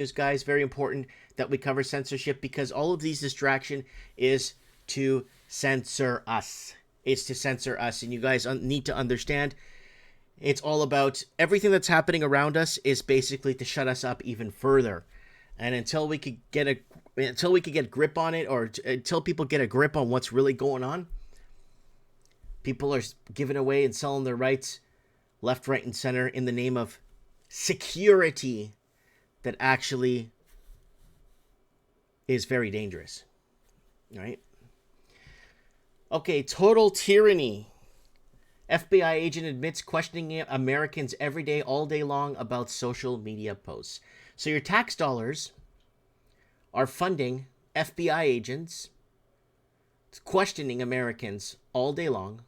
is, guys, very important that we cover censorship, because all of these distraction is to censor us. It's to censor us, and you guys need to understand. It's all about everything that's happening around us is basically to shut us up even further. And until we could get a grip on it, or until people get a grip on what's really going on, people are giving away and selling their rights left, right, and center in the name of security that actually is very dangerous. Right? Okay, total tyranny. FBI agent admits questioning Americans every day, all day long about social media posts. So your tax dollars are funding FBI agents questioning Americans all day long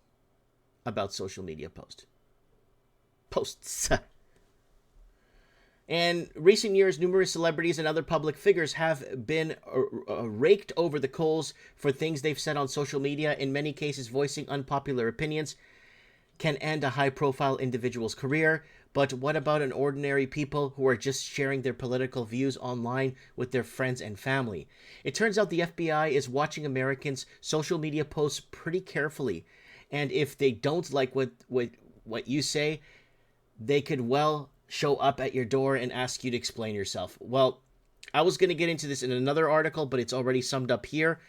about social media posts. In recent years, numerous celebrities and other public figures have been raked over the coals for things they've said on social media. In many cases, voicing unpopular opinions can end a high-profile individual's career. But what about an ordinary people who are just sharing their political views online with their friends and family? It turns out the FBI is watching Americans' social media posts pretty carefully. And if they don't like what you say, they could well show up at your door and ask you to explain yourself. Well, I was going to get into this in another article, but it's already summed up here.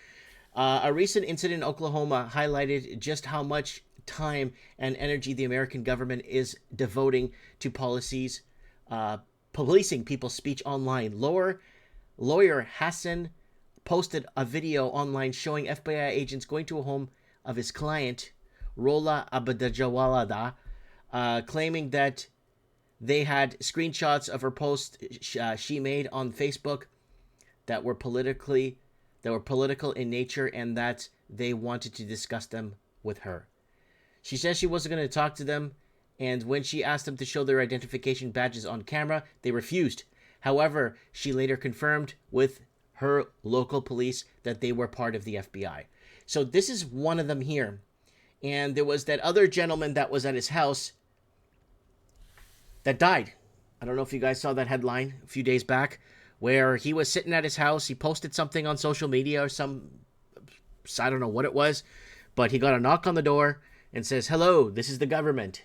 A recent incident in Oklahoma highlighted just how much time and energy the American government is devoting to policies policing people's speech online. Lawyer Hassan posted a video online showing FBI agents going to a home of his client, Rola Abdajawalada, claiming that they had screenshots of her post she made on Facebook that were political in nature, and that they wanted to discuss them with her. She says she wasn't going to talk to them, and when she asked them to show their identification badges on camera, they refused. However, she later confirmed with her local police that they were part of the FBI. So this is one of them here. And there was that other gentleman that was at his house that died. I don't know if you guys saw that headline a few days back, where he was sitting at his house. He posted something on social media or I don't know what it was, but he got a knock on the door and says, "Hello, this is the government,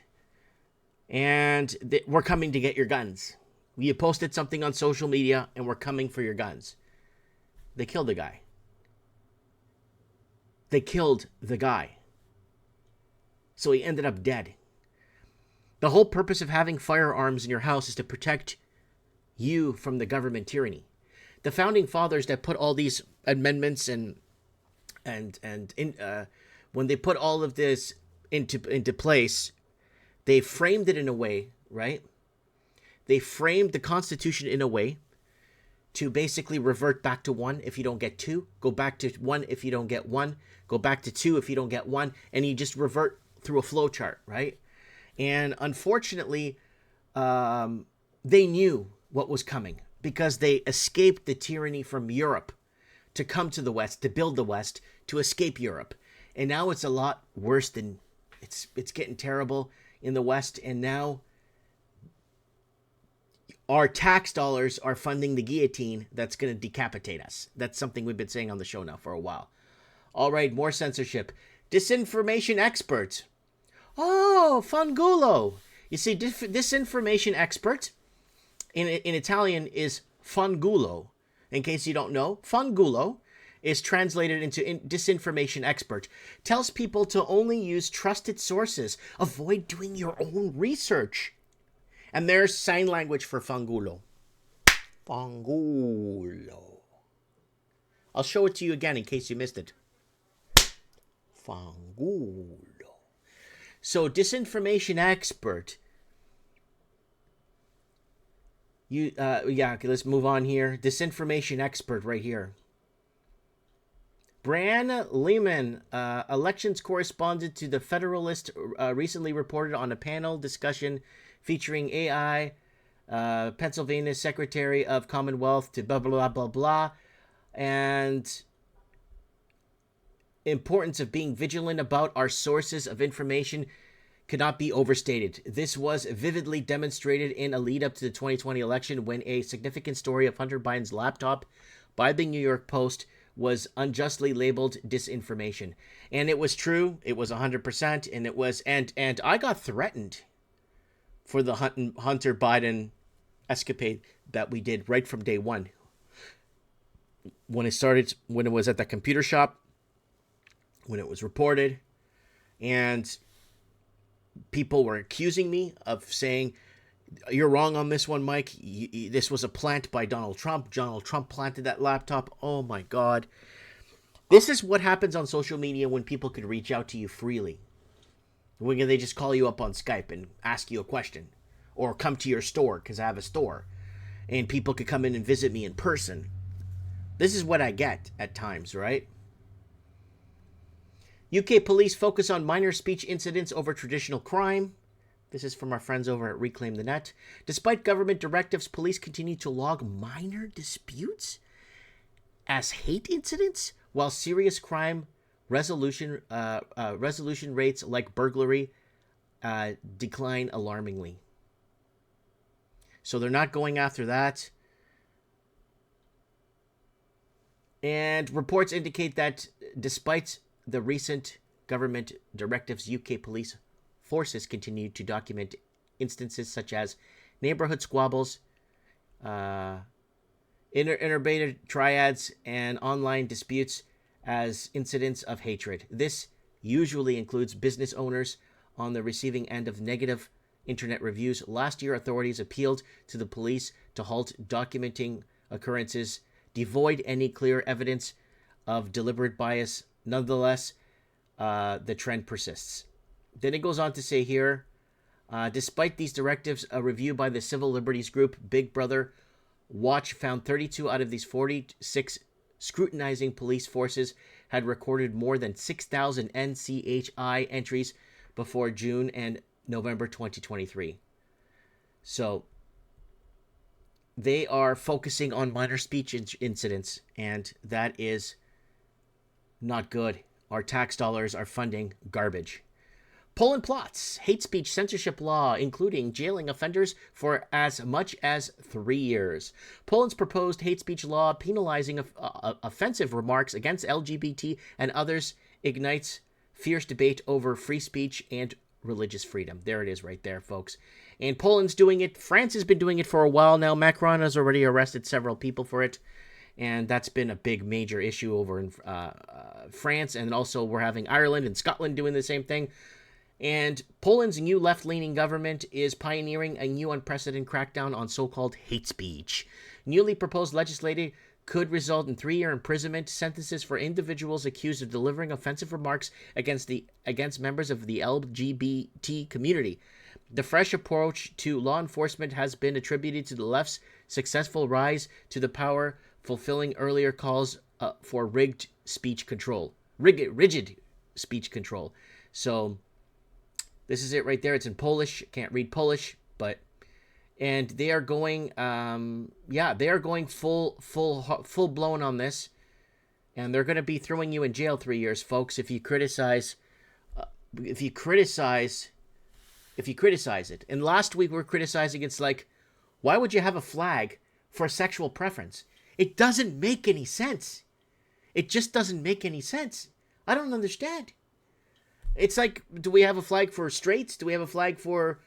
and we're coming to get your guns. You posted something on social media, and we're coming for your guns." They killed the guy. So he ended up dead. The whole purpose of having firearms in your house is to protect you from the government tyranny. The founding fathers that put all these amendments and when they put all of this into place, they framed it in a way, right? They framed the Constitution in a way to basically revert back to one if you don't get two, go back to one if you don't get one, go back to two if you don't get one, and you just revert through a flow chart, right? And unfortunately, they knew what was coming because they escaped the tyranny from Europe to come to the West, to build the West, to escape Europe. And now it's a lot worse than, it's getting terrible in the West. And now our tax dollars are funding the guillotine that's going to decapitate us. That's something we've been saying on the show now for a while. All right, more censorship. Disinformation experts. Oh, fangulo. You see, disinformation expert in Italian is fangulo. In case you don't know, fangulo is translated into disinformation expert. Tells people to only use trusted sources. Avoid doing your own research. And there's sign language for fangulo. Fangulo. I'll show it to you again in case you missed it. Fangulo. So, disinformation expert. Okay, let's move on here. Disinformation expert right here. Bran Lehman, elections correspondent to the Federalist, recently reported on a panel discussion featuring AI, Pennsylvania's Secretary of Commonwealth to blah, blah, blah, blah, and importance of being vigilant about our sources of information, cannot be overstated. This was vividly demonstrated in a lead up to the 2020 election when a significant story of Hunter Biden's laptop by the New York Post was unjustly labeled disinformation. And it was true. It was 100%. And it was, and I got threatened for the Hunter Biden escapade that we did right from day one. When it was at that computer shop, when it was reported, and people were accusing me of saying, you're wrong on this one, Mike. This was a plant by Donald Trump. Donald Trump planted that laptop. Oh my God. This is what happens on social media when people can reach out to you freely. When they just call you up on Skype and ask you a question, or come to your store, because I have a store, and people could come in and visit me in person. This is what I get at times, right? UK police focus on minor speech incidents over traditional crime. This is from our friends over at Reclaim the Net. Despite government directives, police continue to log minor disputes as hate incidents, while serious crime resolution rates like burglary decline alarmingly. So they're not going after that. And reports indicate that despite the recent government directives, UK police forces continue to document instances such as neighborhood squabbles, interbreeded triads, and online disputes as incidents of hatred. This usually includes business owners on the receiving end of negative internet reviews. Last year, authorities appealed to the police to halt documenting occurrences devoid any clear evidence of deliberate bias. Nonetheless, the trend persists. Then it goes on to say here, despite these directives, a review by the civil liberties group Big Brother Watch found 32 out of these 46 scrutinizing police forces had recorded more than 6,000 NCHI entries before June and November 2023. So they are focusing on minor speech incidents, and that is not good. Our tax dollars are funding garbage. Poland plots hate speech censorship law, including jailing offenders for as much as 3 years. Poland's proposed hate speech law penalizing offensive remarks against LGBT and others ignites fierce debate over free speech and religious freedom. There it is right there, folks. And Poland's doing it. France has been doing it for a while now. Macron has already arrested several people for it. And that's been a big major issue over in France. And also we're having Ireland and Scotland doing the same thing. And Poland's new left-leaning government is pioneering a new unprecedented crackdown on so-called hate speech. Newly proposed legislation could result in 3-year imprisonment sentences for individuals accused of delivering offensive remarks against members of the LGBT community. The fresh approach to law enforcement has been attributed to the left's successful rise to the power, fulfilling earlier calls for rigid speech control. So this is it right there. It's in Polish. Can't read Polish, but and they are going they are going full blown on this, and they're going to be throwing you in jail 3 years, folks, if you criticize it. And last week we were criticizing, it's like, why would you have a flag for a sexual preference? It doesn't make any sense. It just doesn't make any sense. I don't understand. It's like, do we have a flag for straights? Do we have a flag for,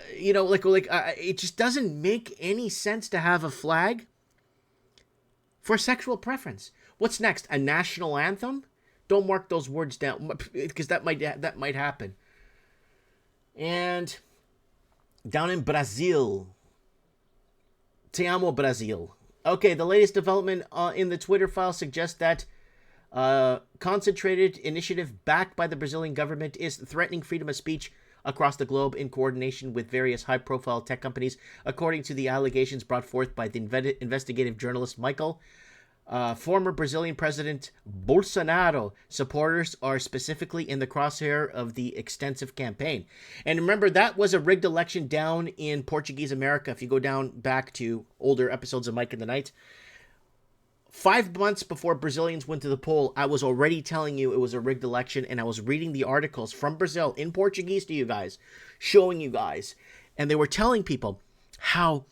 it just doesn't make any sense to have a flag for sexual preference. What's next? A national anthem? Don't mark those words down, because that might happen. And down in Brazil, Te amo, Brazil. Okay, the latest development in the Twitter file suggests that concentrated initiative backed by the Brazilian government is threatening freedom of speech across the globe in coordination with various high-profile tech companies, according to the allegations brought forth by the investigative journalist Michael. Former Brazilian President Bolsonaro supporters are specifically in the crosshair of the extensive campaign. And remember, that was a rigged election down in Portuguese America. If you go down back to older episodes of Mike in the Night, 5 months before Brazilians went to the poll, I was already telling you it was a rigged election, and I was reading the articles from Brazil in Portuguese to you guys, showing you guys, and they were telling people how,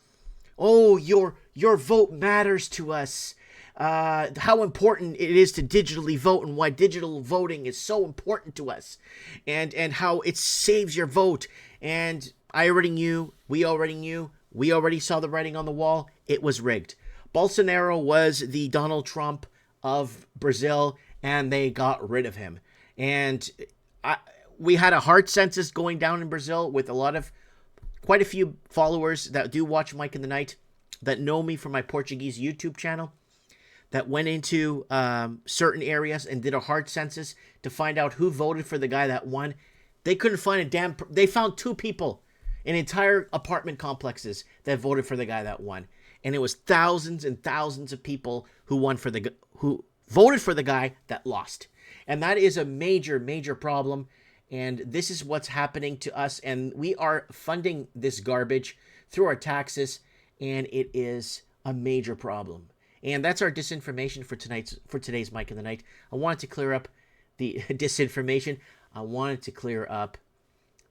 oh, your vote matters to us, how important it is to digitally vote, and why digital voting is so important to us, and how it saves your vote. And I already knew, we already saw the writing on the wall. It was rigged. Bolsonaro was the Donald Trump of Brazil, and they got rid of him. And we had a hard census going down in Brazil with quite a few followers that do watch Mike in the Night, that know me from my Portuguese YouTube channel, that went into certain areas and did a hard census to find out who voted for the guy that won. They couldn't find they found 2 people in entire apartment complexes that voted for the guy that won. And it was thousands and thousands of people who voted for the guy that lost. And that is a major, major problem. And this is what's happening to us. And we are funding this garbage through our taxes. And it is a major problem. And that's our disinformation for today's Mike in the Night. I wanted to clear up the disinformation. I wanted to clear up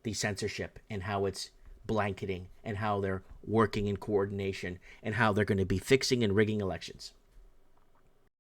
the censorship and how it's blanketing, and how they're working in coordination, and how they're going to be fixing and rigging elections.